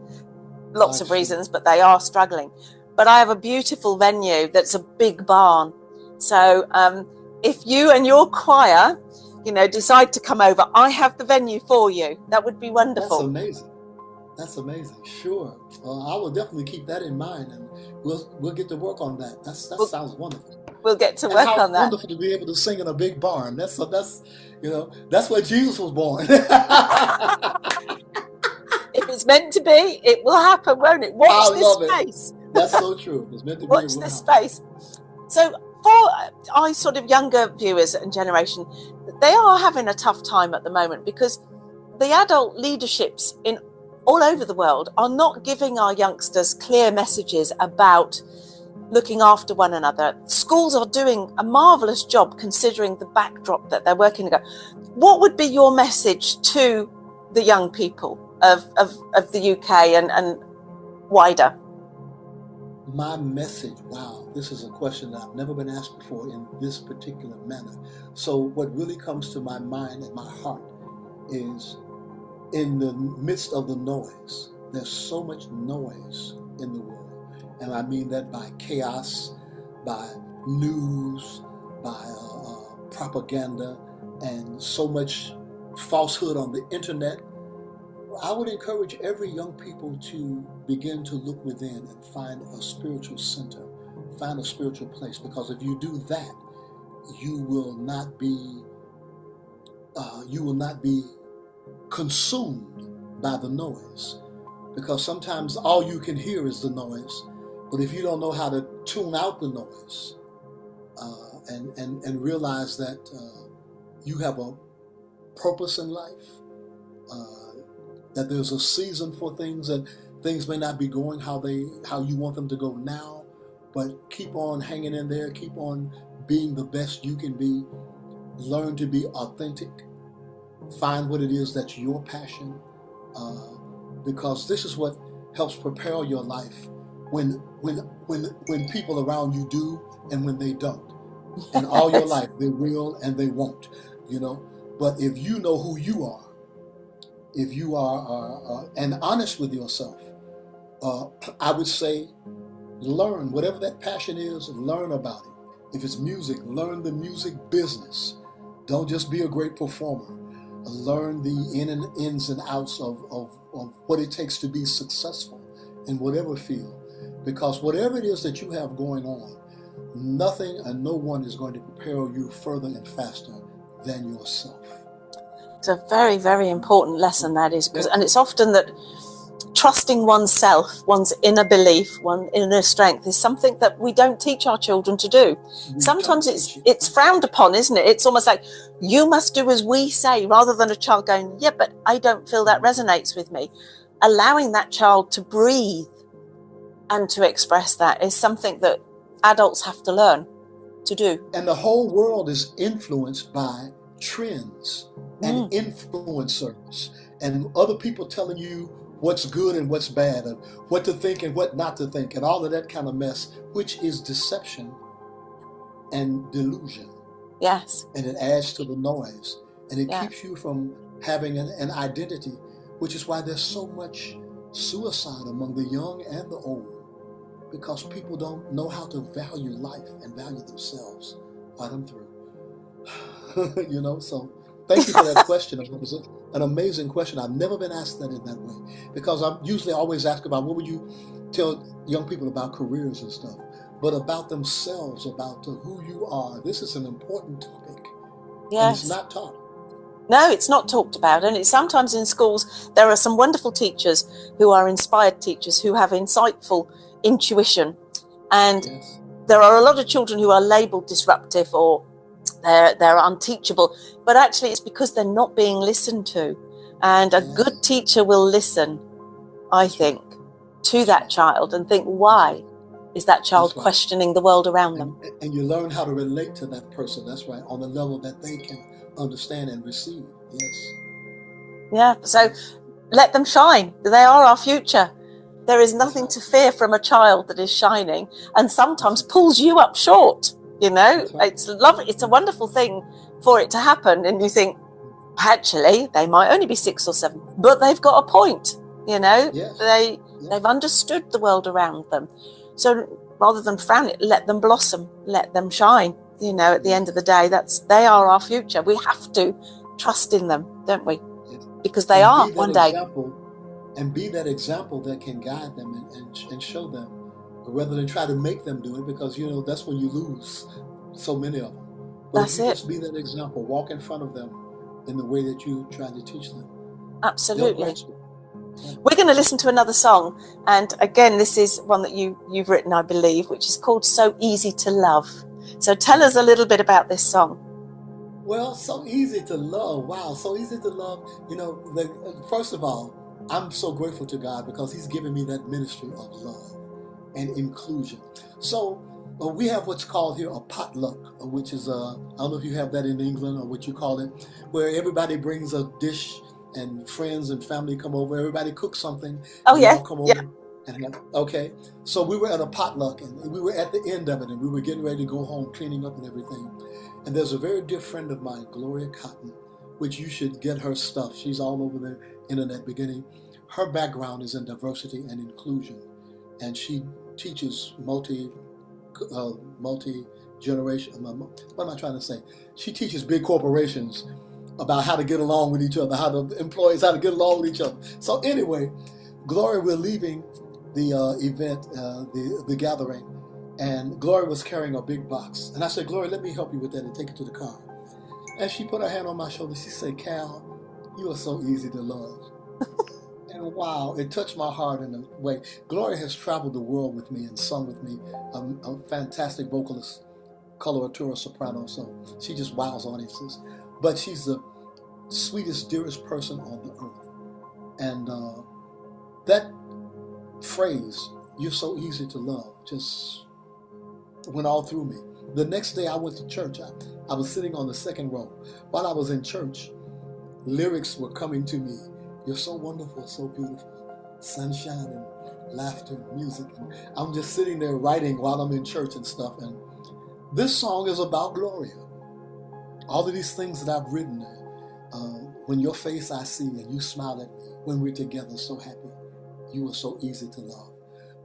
Lots of reasons, but they are struggling. But I have a beautiful venue that's a big barn. So if you and your choir, decide to come over, I have the venue for you. That would be wonderful. That's amazing. That's amazing. Sure. I will definitely keep that in mind, and we'll get to work on that. That sounds wonderful. We'll get to work on that. Wonderful to be able to sing in a big barn. That's where Jesus was born. If it's meant to be, it will happen, won't it? Watch this space. That's so true. It's meant to be. Watch this space. So for our sort of younger viewers and generation, they are having a tough time at the moment because the adult leaderships in all over the world are not giving our youngsters clear messages about looking after one another. Schools are doing a marvelous job considering the backdrop that they're working against. What would be your message to the young people of the UK and wider? My message, wow, this is a question that I've never been asked before in this particular manner. So what really comes to my mind and my heart is, in the midst of the noise, there's so much noise in the world. And I mean that by chaos, by news, by propaganda, and so much falsehood on the internet. I would encourage every young people to begin to look within and find a spiritual center, find a spiritual place, because if you do that, you will not be consumed by the noise, because sometimes all you can hear is the noise. But if you don't know how to tune out the noise and realize that you have a purpose in life, that there's a season for things, and things may not be going how you want them to go now, but keep on hanging in there, keep on being the best you can be, learn to be authentic, find what it is that's your passion, because this is what helps propel your life when people around you do and when they don't. And all your life they will and they won't, But if you know who you are, if you are and honest with yourself, I would say learn whatever that passion is, learn about it. If it's music, learn the music business. Don't just be a great performer. Learn the ins and outs of what it takes to be successful in whatever field. Because whatever it is that you have going on, nothing and no one is going to propel you further and faster than yourself. It's a very, very important lesson, that is, and it's often that trusting oneself, one's inner belief, one's inner strength is something that we don't teach our children to do. Sometimes it's frowned upon, isn't it? It's almost like you must do as we say, rather than a child going, yeah, but I don't feel that resonates with me. Allowing that child to breathe and to express that is something that adults have to learn to do. And the whole world is influenced by trends and influencers and other people telling you what's good and what's bad, and what to think and what not to think, and all of that kind of mess, which is deception and delusion. Yes. And it adds to the noise, and it keeps you from having an identity, which is why there's so much suicide among the young and the old, because people don't know how to value life and value themselves by them through. So thank you for that question. It was an amazing question. I've never been asked that in that way, because I'm usually always asked about what would you tell young people about careers and stuff, but about themselves, about who you are. This is an important topic. Yes. And it's not taught. No, it's not talked about. And it's sometimes in schools, there are some wonderful teachers who are inspired teachers who have insightful intuition. And Yes. there are a lot of children who are labeled disruptive or they're unteachable, but actually it's because they're not being listened to. And a good teacher will listen, I think, to that child and think, why is that child questioning the world around them? And you learn how to relate to that person, that's right, on the level that they can understand and receive. Yes. Yeah, so let them shine. They are our future. There is nothing to fear from a child that is shining and sometimes pulls you up short. You know, it's lovely. It's a wonderful thing for it to happen. And you think, actually, they might only be 6 or 7, but they've got a point. You know, they've understood the world around them. So rather than frown it, let them blossom, let them shine. You know, at the end of the day, they are our future. We have to trust in them, don't we? Because they are one day. And be that example that can guide them and show them, rather than try to make them do it, because, you know, that's when you lose so many of them. But that's it. Just be that example. Walk in front of them in the way that you try to teach them. Absolutely. We're going to listen to another song. And again, this is one that you've written, I believe, which is called So Easy to Love. So tell us a little bit about this song. Well, so easy to love. Wow, so easy to love. You know, first of all, I'm so grateful to God because he's given me that ministry of love and inclusion. So we have what's called here a potluck, which is, I don't know if you have that in England or what you call it, where everybody brings a dish and friends and family come over. Everybody cooks something. Oh, yeah. Come over and have, okay. So we were at a potluck and we were at the end of it and we were getting ready to go home, cleaning up and everything. And there's a very dear friend of mine, Gloria Cotton, which you should get her stuff. She's all over the internet beginning. Her background is in diversity and inclusion, and she teaches multi-generation. What am I trying to say? She teaches big corporations about how to get along with each other, how to employees how to get along with each other. So anyway, Gloria, we're leaving the event, the gathering, and Gloria was carrying a big box, and I said, Gloria, let me help you with that and take it to the car. And she put her hand on my shoulder. She said, Cal, you are so easy to love. And wow, it touched my heart in a way. Gloria has traveled the world with me and sung with me. A fantastic vocalist, coloratura soprano, so she just wows audiences. But she's the sweetest, dearest person on the earth. And that phrase, you're so easy to love, just went all through me. The next day I went to church. I was sitting on the second row. While I was in church, lyrics were coming to me. You're so wonderful, so beautiful. Sunshine and laughter and music. And I'm just sitting there writing while I'm in church and stuff. And this song is about Gloria. All of these things that I've written. When your face I see and you smile at me. When we're together so happy. You are so easy to love.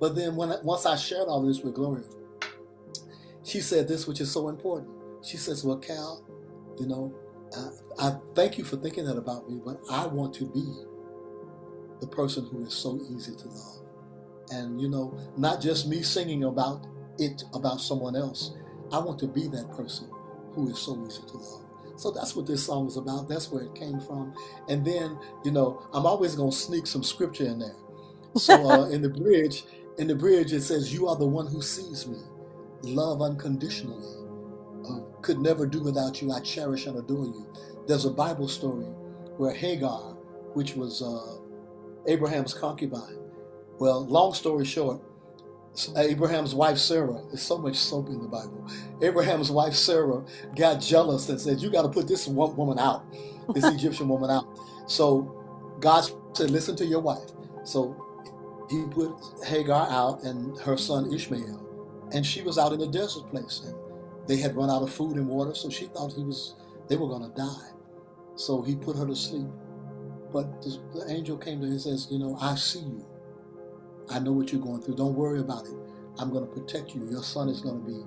But then once I shared all this with Gloria, she said this, which is so important. She says, well, Cal, you know, I thank you for thinking that about me, but I want to be the person who is so easy to love. And, you know, not just me singing about someone else. I want to be that person who is so easy to love. So that's what this song is about. That's where it came from. And then, you know, I'm always going to sneak some scripture in there. So in the bridge, it says, you are the one who sees me. Love unconditionally. Could never do without you. I cherish and adore you. There's a Bible story where Hagar, which was Abraham's concubine. Well, long story short, Abraham's wife Sarah, there's so much soap in the Bible. Abraham's wife Sarah got jealous and said, you got to put this woman out, this Egyptian woman out. So God said, listen to your wife. So he put Hagar out and her son Ishmael. And she was out in a desert place. And they had run out of food and water, so she thought they were going to die. So he put her to sleep. But the angel came to her and says, you know, I see you. I know what you're going through. Don't worry about it. I'm going to protect you. Your son is going to be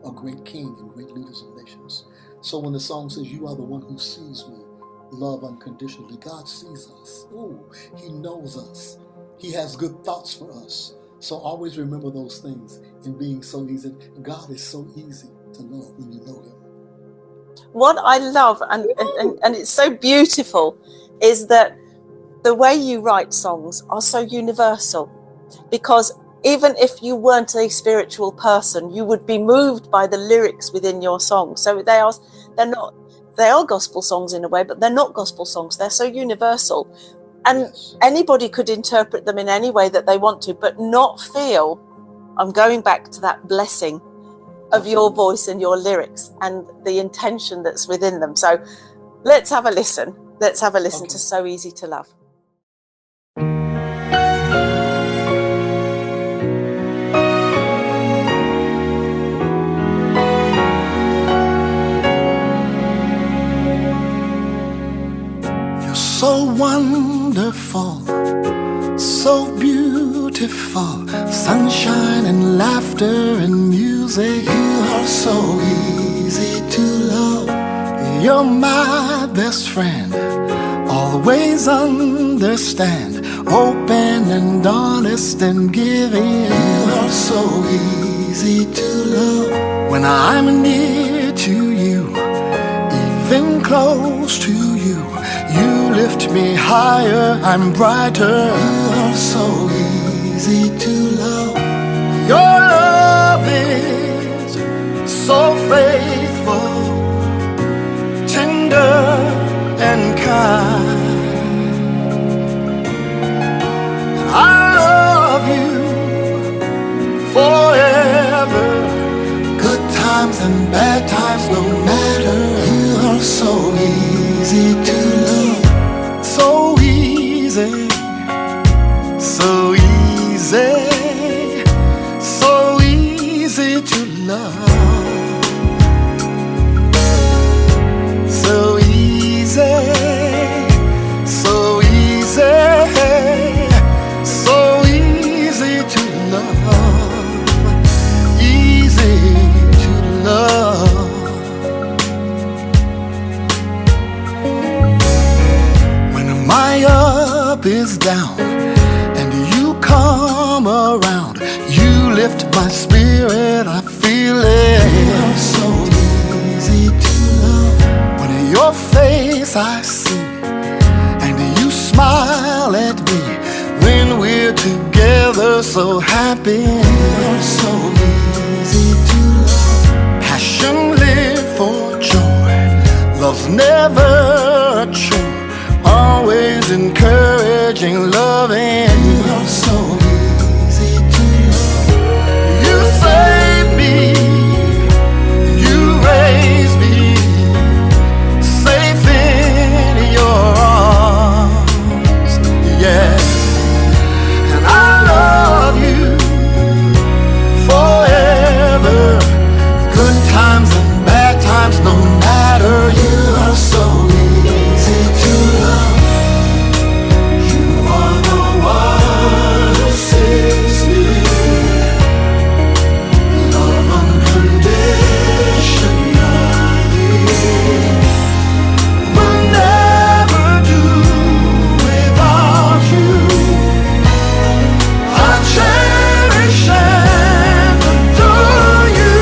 a great king and great leaders of nations. So when the song says, you are the one who sees me, love unconditionally, God sees us. Ooh, he knows us. He has good thoughts for us. So always remember those things in being so easy. God is so easy to love when you know him. what I love, and it's so beautiful, is that the way you write songs are so universal, because even if you weren't a spiritual person, you would be moved by the lyrics within your song. So they are gospel songs in a way, but they're not gospel songs. They're so universal, and Yes. anybody could interpret them in any way that they want to, but not feel, I'm going back to that blessing of your voice and your lyrics and the intention that's within them. So let's have a listen. Let's have a listen to So Easy to Love. You're so wonderful, so beautiful, sunshine and laughter and music. You are so easy to love. You're my best friend, always understand, open and honest and giving. You are so easy to love. When I'm near to you, even close to you, you lift me higher, I'm brighter. You are so easy to love. Your love is so faithful, tender and kind. I love you forever, good times and bad times, no matter. You are so easy to love, so easy, so easy, so easy to love, so easy, so easy, so easy to love, easy to love. When my up is down and you come around, you lift my spirit, I feel it. You're so easy to love. When your face I see and you smile at me, when we're together so happy. You're so easy to love. Passion live for joy, love's never a chore, always encouraging, loving. You are so easy to love. You save me, you raise me, safe in your arms, yeah. And I love you forever, good times and bad times, no matter. You are so easy to love. You are the one who saves me. Love unconditionally. Will never do without you. I cherish and adore you.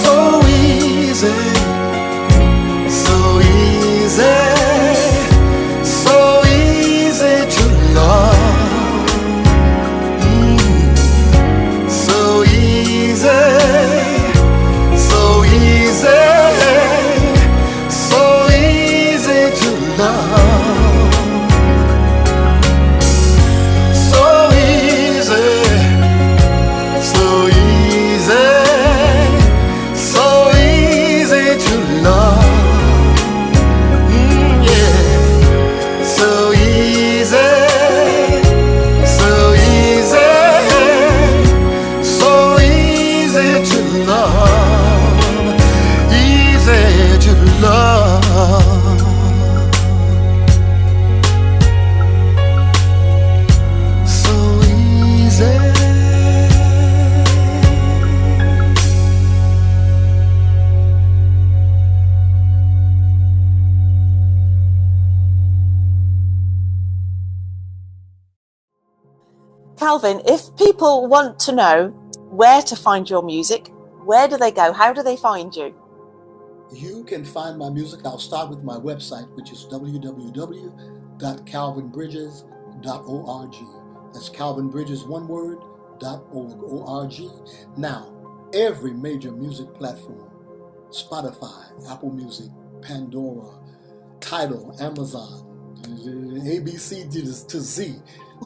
So easy, so easy, so easy to love. So easy, so easy, so easy to love. So easy, so easy, so easy to love. Yeah. So easy, so easy, so easy to love, easy to love, so easy. Calvin, if people want to know where to find your music, where do they go? How do they find you? you can find my music. I'll start with my website, which is www.calvinbridges.org. That's Calvin Bridges, one word, .org. Now, every major music platform, Spotify, Apple Music, Pandora, Tidal, Amazon, ABC to Z.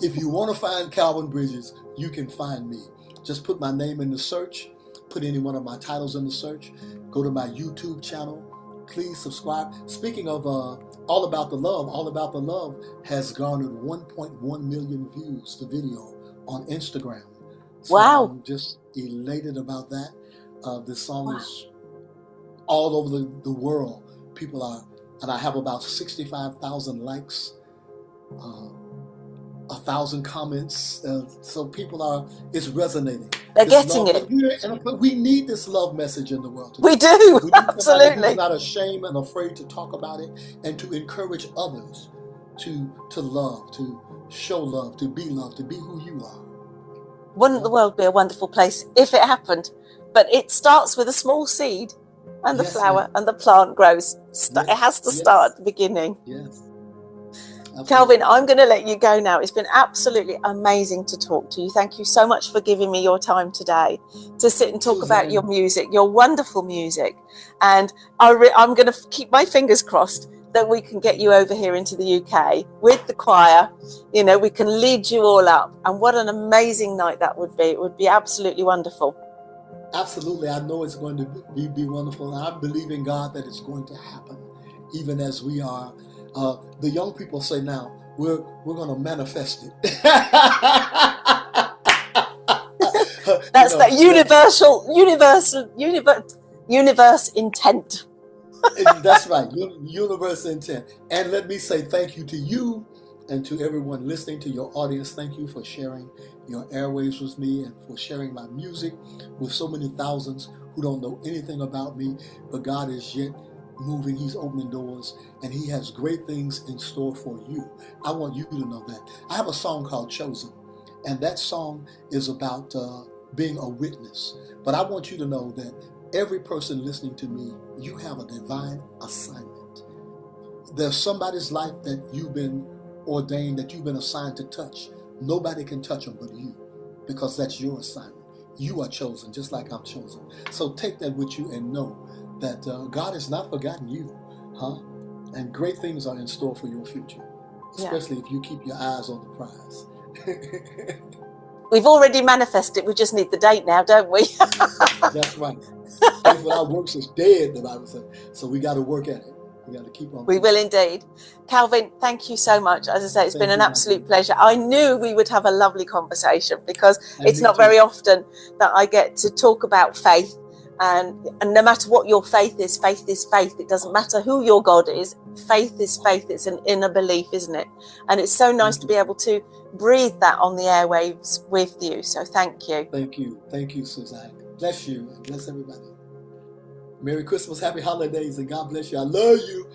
If you want to find Calvin Bridges, you can find me. Just put my name in the search, put any one of my titles in the search, go to my YouTube channel, please subscribe. Speaking of All About the Love has garnered 1.1 million views, the video, on Instagram. So Wow. I'm just elated about that. This song is all over the world. People are, and I have about 65,000 likes, 1,000 comments. So people are, it's resonating. They're This getting love, it. and we need this love message in the world today. We do, We need somebody absolutely. who's not ashamed and afraid to talk about it, and to encourage others to love, to show love, to be loved, to be who you are. Wouldn't the world be a wonderful place if it happened? But it starts with a small seed, and the Yes, flower ma'am. and the plant grows. It Yes, has to yes. start at the beginning. Yes. Absolutely. Calvin, I'm going to let you go now. It's been absolutely amazing to talk to you. Thank you so much for giving me your time today to sit and talk about Suzanne. your music, your wonderful music. And I'm going to keep my fingers crossed that we can get you over here into the UK with the choir. You know, we can lead you all up. And what an amazing night that would be. It would be absolutely wonderful. Absolutely. I know it's going to be wonderful. And I believe in God that it's going to happen, even as we are. The young people say now, we're going to manifest it. That's that universe intent. That's right. Universe intent. And let me say thank you to you and to everyone listening, to your audience. Thank you for sharing your airwaves with me and for sharing my music with so many thousands who don't know anything about me, but God is yet moving. He's opening doors, and He has great things in store for you. I want you to know that. I have a song called Chosen, and that song is about being a witness. But I want you to know that every person listening to me, you have a divine assignment. There's somebody's life that you've been ordained, that you've been assigned to touch. Nobody can touch them but you, because that's your assignment. You are chosen, just like I'm chosen. So take that with you and know that God has not forgotten you, and great things are in store for your future, especially if you keep your eyes on the prize. We've already manifested. We just need the date now, don't we? That's right. Faith without works is dead, the Bible says. So we got to work at it. We got to keep on. We will indeed. Calvin, thank you so much. As I say, it's been an absolute pleasure. I knew we would have a lovely conversation, because it's not very often that I get to talk about faith. And no matter what your faith is faith. It doesn't matter who your God is. Faith is faith. It's an inner belief, isn't it? And it's so nice to be able to breathe that on the airwaves with you. So thank you. Thank you. Thank you, Suzanne. Bless you and bless everybody. Merry Christmas, happy holidays, and God bless you. I love you.